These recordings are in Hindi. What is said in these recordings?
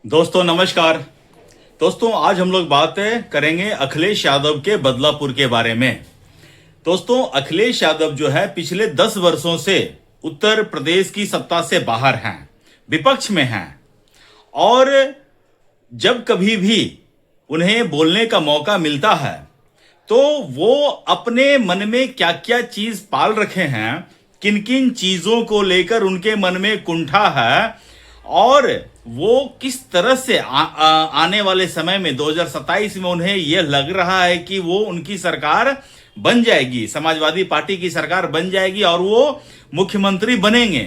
दोस्तों नमस्कार। दोस्तों आज हम लोग बात करेंगे अखिलेश यादव के बदलापुर के बारे में। दोस्तों अखिलेश यादव जो है पिछले 10 वर्षों से उत्तर प्रदेश की सत्ता से बाहर हैं, विपक्ष में हैं और जब कभी भी उन्हें बोलने का मौका मिलता है तो वो अपने मन में क्या क्या चीज पाल रखे हैं, किन किन चीजों को लेकर उनके मन में कुंठा है और वो किस तरह से आने वाले समय में 2027 में उन्हें यह लग रहा है कि वो उनकी सरकार बन जाएगी, समाजवादी पार्टी की सरकार बन जाएगी और वो मुख्यमंत्री बनेंगे,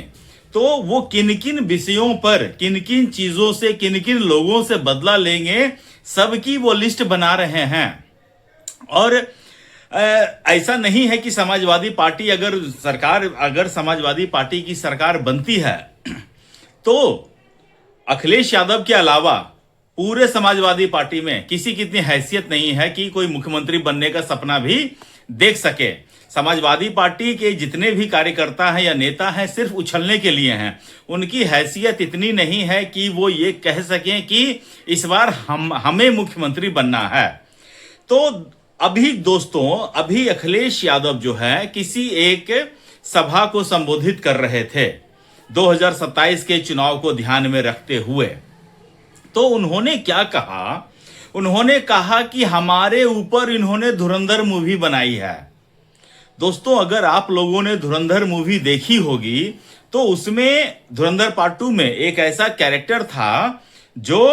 तो वो किन किन विषयों पर, किन किन चीजों से, किन किन लोगों से बदला लेंगे, सबकी वो लिस्ट बना रहे हैं। और ऐसा नहीं है कि समाजवादी पार्टी अगर समाजवादी पार्टी की सरकार बनती है तो अखिलेश यादव के अलावा पूरे समाजवादी पार्टी में किसी की इतनी हैसियत नहीं है कि कोई मुख्यमंत्री बनने का सपना भी देख सके। समाजवादी पार्टी के जितने भी कार्यकर्ता हैं या नेता हैं सिर्फ उछलने के लिए हैं, उनकी हैसियत इतनी नहीं है कि वो ये कह सकें कि इस बार हमें मुख्यमंत्री बनना है। तो अभी अखिलेश यादव जो है किसी एक सभा को संबोधित कर रहे थे 2027 के चुनाव को ध्यान में रखते हुए। तो उन्होंने क्या कहा? उन्होंने कहा कि हमारे ऊपर इन्होंने धुरंधर मूवी बनाई है। दोस्तों अगर आप लोगों ने धुरंधर मूवी देखी होगी तो उसमें धुरंधर पार्ट 2 में एक ऐसा कैरेक्टर था जो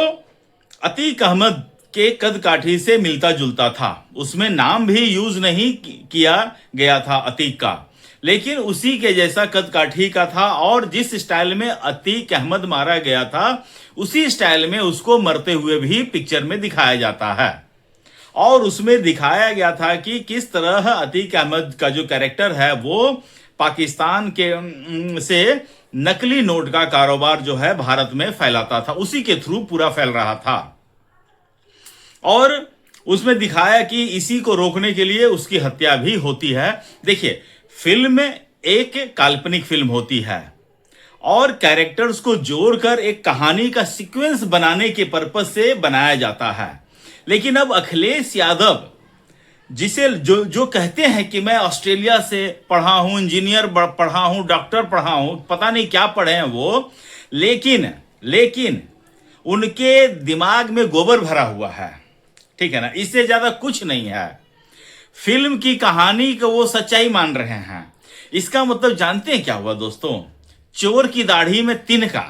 अतीक अहमद के कद काठी से मिलता जुलता था। उसमें नाम भी यूज नहीं किया गया था अतीक का, लेकिन उसी के जैसा कद काठी का था और जिस स्टाइल में अतीक अहमद मारा गया था उसी स्टाइल में उसको मरते हुए भी पिक्चर में दिखाया जाता है। और उसमें दिखाया गया था कि किस तरह अतीक अहमद का जो कैरेक्टर है वो पाकिस्तान के से नकली नोट का कारोबार जो है भारत में फैलाता था, उसी के थ्रू पूरा फैल रहा था। और उसमें दिखाया कि इसी को रोकने के लिए उसकी हत्या भी होती है। देखिए फिल्म एक काल्पनिक फिल्म होती है और कैरेक्टर्स को जोड़कर एक कहानी का सीक्वेंस बनाने के पर्पस से बनाया जाता है। लेकिन अब अखिलेश यादव जिसे जो कहते हैं कि मैं ऑस्ट्रेलिया से पढ़ा हूं, इंजीनियर पढ़ा हूं, डॉक्टर पढ़ा हूं, पता नहीं क्या पढ़े हैं वो, लेकिन उनके दिमाग में गोबर भरा हुआ है, ठीक है ना, इससे ज्यादा कुछ नहीं है। फिल्म की कहानी को वो सच्चाई मान रहे हैं। इसका मतलब जानते हैं क्या हुआ दोस्तों? चोर की दाढ़ी में तिनका,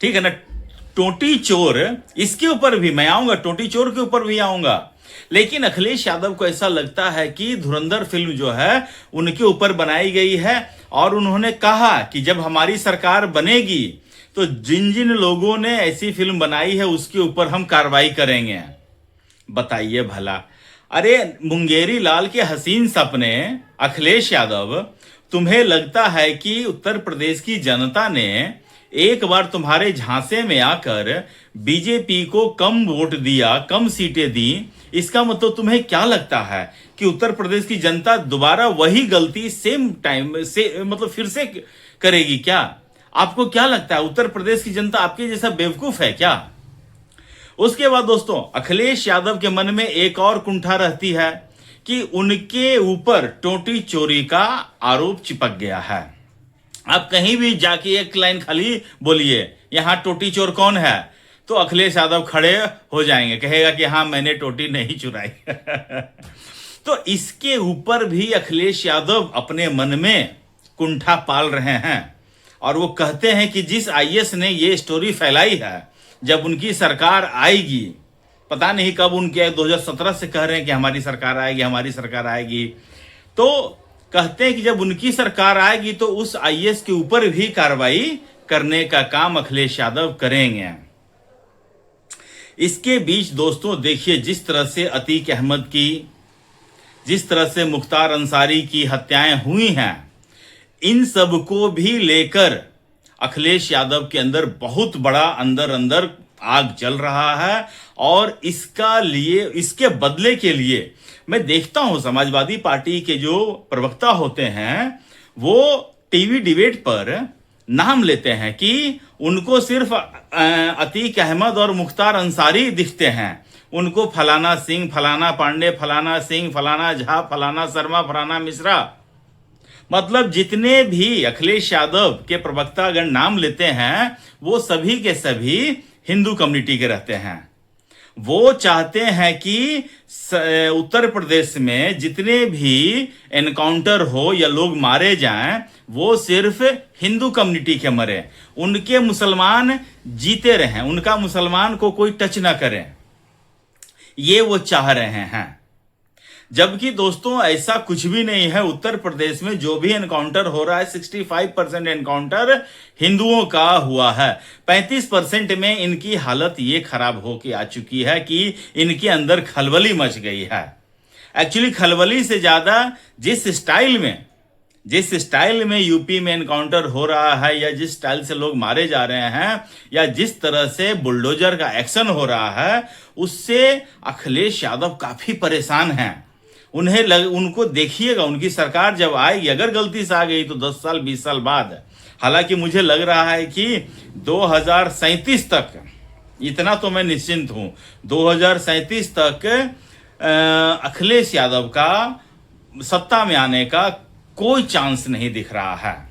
ठीक है ना, टोटी चोर, इसके ऊपर भी मैं आऊंगा, टोटी चोर के ऊपर भी आऊंगा। लेकिन अखिलेश यादव को ऐसा लगता है कि धुरंधर फिल्म जो है उनके ऊपर बनाई गई है और उन्होंने कहा कि जब हमारी सरकार बनेगी तो जिन जिन लोगों ने ऐसी फिल्म बनाई है उसके ऊपर हम कार्रवाई करेंगे। बताइए भला, अरे मुंगेरी लाल के हसीन सपने अखिलेश यादव, तुम्हें लगता है कि उत्तर प्रदेश की जनता ने एक बार तुम्हारे झांसे में आकर बीजेपी को कम वोट दिया, कम सीटें दी, इसका मतलब तुम्हें क्या लगता है कि उत्तर प्रदेश की जनता दोबारा वही गलती सेम टाइम से मतलब फिर से करेगी क्या? आपको क्या लगता है उत्तर प्रदेश की जनता आपके जैसा बेवकूफ है क्या? उसके बाद दोस्तों अखिलेश यादव के मन में एक और कुंठा रहती है कि उनके ऊपर टोटी चोरी का आरोप चिपक गया है। आप कहीं भी जाके एक लाइन खाली बोलिए यहां टोटी चोर कौन है, तो अखिलेश यादव खड़े हो जाएंगे, कहेगा कि हाँ मैंने टोटी नहीं चुराई। तो इसके ऊपर भी अखिलेश यादव अपने मन में कुंठा पाल रहे हैं और वो कहते हैं कि जिस आईएएस ने ये स्टोरी फैलाई है, जब उनकी सरकार आएगी, पता नहीं कब, उनके 2017 से कह रहे हैं कि हमारी सरकार आएगी, हमारी सरकार आएगी, तो कहते हैं कि जब उनकी सरकार आएगी तो उस आईएएस के ऊपर भी कार्रवाई करने का काम अखिलेश यादव करेंगे। इसके बीच दोस्तों देखिए जिस तरह से अतीक अहमद की, जिस तरह से मुख्तार अंसारी की हत्याएं हुई हैं, इन सब को भी लेकर अखिलेश यादव के अंदर बहुत बड़ा अंदर आग जल रहा है और इसके बदले के लिए मैं देखता हूं समाजवादी पार्टी के जो प्रवक्ता होते हैं वो टीवी डिबेट पर नाम लेते हैं कि उनको सिर्फ अतीक अहमद और मुख्तार अंसारी दिखते हैं। उनको फलाना सिंह, फलाना पांडे, फलाना सिंह, फलाना झा, फलाना शर्मा, फलाना मिश्रा, मतलब जितने भी अखिलेश यादव के प्रवक्तागण नाम लेते हैं वो सभी के सभी हिंदू कम्युनिटी के रहते हैं। वो चाहते हैं कि उत्तर प्रदेश में जितने भी एनकाउंटर हो या लोग मारे जाएं वो सिर्फ हिंदू कम्युनिटी के मरे, उनके मुसलमान जीते रहें, उनका मुसलमान को कोई टच ना करे, ये वो चाह रहे हैं। जबकि दोस्तों ऐसा कुछ भी नहीं है। उत्तर प्रदेश में जो भी एनकाउंटर हो रहा है 65% एनकाउंटर हिंदुओं का हुआ है। 35% में इनकी हालत ये खराब होके आ चुकी है कि इनके अंदर खलबली मच गई है। एक्चुअली खलबली से ज्यादा जिस स्टाइल में यूपी में एनकाउंटर हो रहा है या जिस स्टाइल से लोग मारे जा रहे हैं या जिस तरह से बुलडोजर का एक्शन हो रहा है उससे अखिलेश यादव काफी परेशान हैं। उनको देखिएगा, उनकी सरकार जब आएगी, अगर गलती से आ गई तो 10 साल 20 साल बाद, हालांकि मुझे लग रहा है कि 2037 तक, इतना तो मैं निश्चिंत हूं, 2037 तक अखिलेश यादव का सत्ता में आने का कोई चांस नहीं दिख रहा है।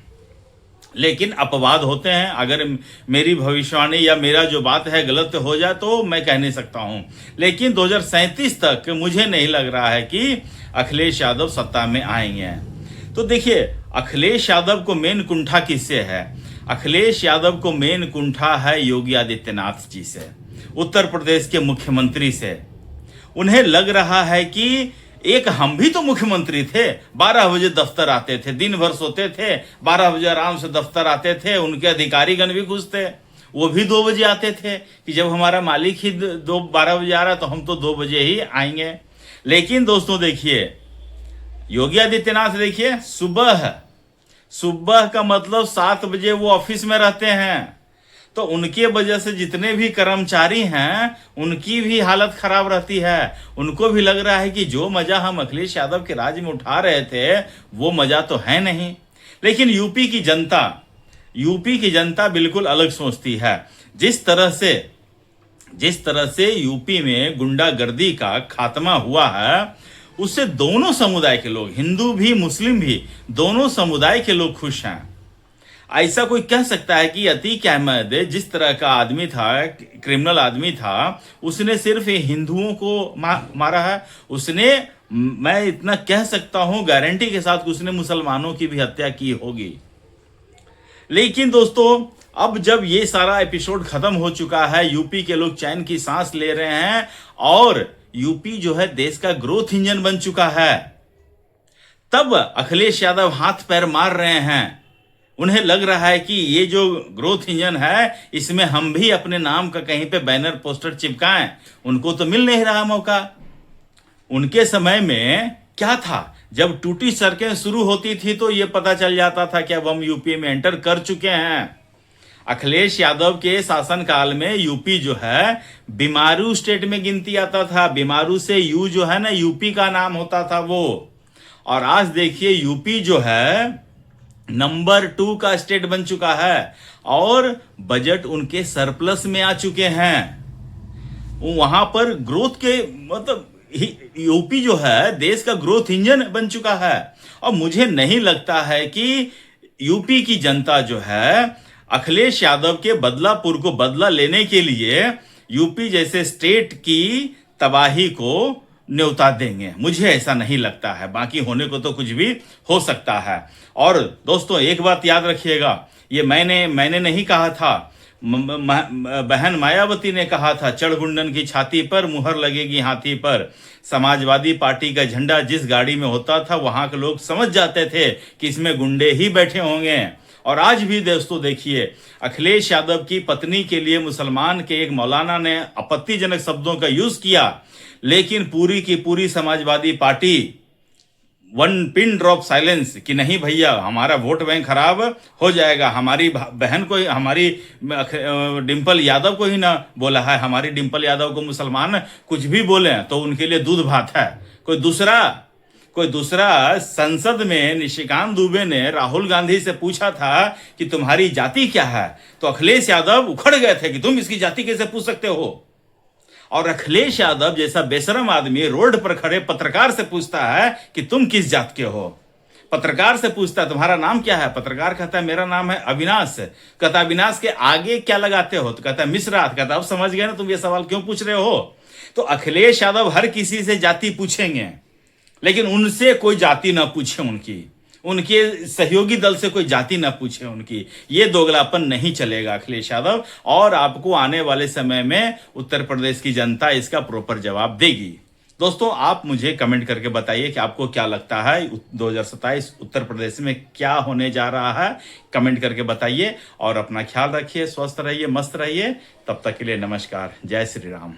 लेकिन अपवाद होते हैं, अगर मेरी भविष्यवाणी या मेरा जो बात है गलत हो जाए तो मैं कह नहीं सकता हूं, लेकिन 2037 तक मुझे नहीं लग रहा है कि अखिलेश यादव सत्ता में आएंगे। तो देखिए, अखिलेश यादव को मेन कुंठा किससे है? अखिलेश यादव को मेन कुंठा है योगी आदित्यनाथ जी से, उत्तर प्रदेश के मुख्यमंत्री से। उन्हें लग रहा है कि एक हम भी तो मुख्यमंत्री थे, 12 बजे दफ्तर आते थे, दिन भर सोते थे, 12 बजे आराम से दफ्तर आते थे, उनके अधिकारीगण भी खुश थे, वो भी 2 बजे आते थे कि जब हमारा मालिक ही 12 बजे आ रहा तो हम तो 2 बजे ही आएंगे। लेकिन दोस्तों देखिए, योगी आदित्यनाथ देखिए, सुबह का मतलब 7 बजे वो ऑफिस में रहते हैं, तो उनके वजह से जितने भी कर्मचारी हैं उनकी भी हालत खराब रहती है। उनको भी लग रहा है कि जो मजा हम अखिलेश यादव के राज्य में उठा रहे थे वो मजा तो है नहीं। लेकिन यूपी की जनता बिल्कुल अलग सोचती है। जिस तरह से यूपी में गुंडागर्दी का खात्मा हुआ है उससे दोनों समुदाय के लोग, हिंदू भी मुस्लिम भी, दोनों समुदाय के लोग खुश हैं। ऐसा कोई कह सकता है कि अतीक अहमद जिस तरह का आदमी था, क्रिमिनल आदमी था, उसने सिर्फ हिंदुओं को मारा है? उसने, मैं इतना कह सकता हूं गारंटी के साथ, उसने मुसलमानों की भी हत्या की होगी। लेकिन दोस्तों, अब जब ये सारा एपिसोड खत्म हो चुका है, यूपी के लोग चैन की सांस ले रहे हैं और यूपी जो है देश का ग्रोथ इंजन बन चुका है, तब अखिलेश यादव हाथ पैर मार रहे हैं। उन्हें लग रहा है कि ये जो ग्रोथ इंजन है इसमें हम भी अपने नाम का कहीं पे बैनर पोस्टर चिपकाएं। उनको तो मिल नहीं रहा मौका। उनके समय में क्या था, जब टूटी सड़कें शुरू होती थी तो ये पता चल जाता था कि अब हम यूपी में एंटर कर चुके हैं। अखिलेश यादव के शासनकाल में यूपी जो है बीमारू स्टेट में गिनती आता था। बीमारू से यू जो है ना, यूपी का नाम होता था वो। और आज देखिए यूपी जो है नंबर 2 का स्टेट बन चुका है और बजट उनके सरप्लस में आ चुके हैं। वहां पर ग्रोथ के मतलब यूपी जो है देश का ग्रोथ इंजन बन चुका है। और मुझे नहीं लगता है कि यूपी की जनता जो है अखिलेश यादव के बदलापुर को बदला लेने के लिए यूपी जैसे स्टेट की तबाही को न्योता देंगे। मुझे ऐसा नहीं लगता है। बाकी होने को तो कुछ भी हो सकता है। और दोस्तों एक बात याद रखिएगा, ये मैंने नहीं कहा था, बहन मायावती ने कहा था, चढ़गुंडन की छाती पर मुहर लगेगी हाथी पर। समाजवादी पार्टी का झंडा जिस गाड़ी में होता था वहां के लोग समझ जाते थे कि इसमें गुंडे ही बैठे होंगे। और आज भी दोस्तों देखिए, अखिलेश यादव की पत्नी के लिए मुसलमान के एक मौलाना ने आपत्तिजनक शब्दों का यूज किया, लेकिन पूरी की पूरी Samajwadi party one pin drop silence कि नहीं भैया, हमारा वोट बैंक खराब हो जाएगा। हमारी बहन को, हमारी डिंपल यादव को ही ना बोला है। हमारी डिंपल यादव को मुसलमान कुछ भी बोले तो उनके लिए दूध भात है। कोई दूसरा संसद में निशिकांत दुबे ने राहुल गांधी से पूछा था कि तुम्हारी जाति क्या है, तो अखिलेश यादव उखड़ गए थे कि तुम इसकी जाति कैसे पूछ सकते हो। और अखिलेश यादव जैसा बेशरम आदमी रोड पर खड़े पत्रकार से पूछता है कि तुम किस जात के हो। पत्रकार से पूछता है तुम्हारा नाम क्या है, पत्रकार कहता है मेरा नाम है अविनाश। कहता अविनाश के आगे क्या लगाते हो, तो कहता है मिश्रा। कहता अब समझ गए ना तुम ये सवाल क्यों पूछ रहे हो। तो अखिलेश यादव हर किसी से जाति पूछेंगे, लेकिन उनसे कोई जाति ना पूछे, उनके सहयोगी दल से कोई जाति ना पूछे उनकी। ये दोगलापन नहीं चलेगा अखिलेश यादव, और आपको आने वाले समय में उत्तर प्रदेश की जनता इसका प्रॉपर जवाब देगी। दोस्तों, आप मुझे कमेंट करके बताइए कि आपको क्या लगता है 2027 उत्तर प्रदेश में क्या होने जा रहा है। कमेंट करके बताइए और अपना ख्याल रखिए, स्वस्थ रहिए, मस्त रहिए। तब तक के लिए नमस्कार, जय श्री राम।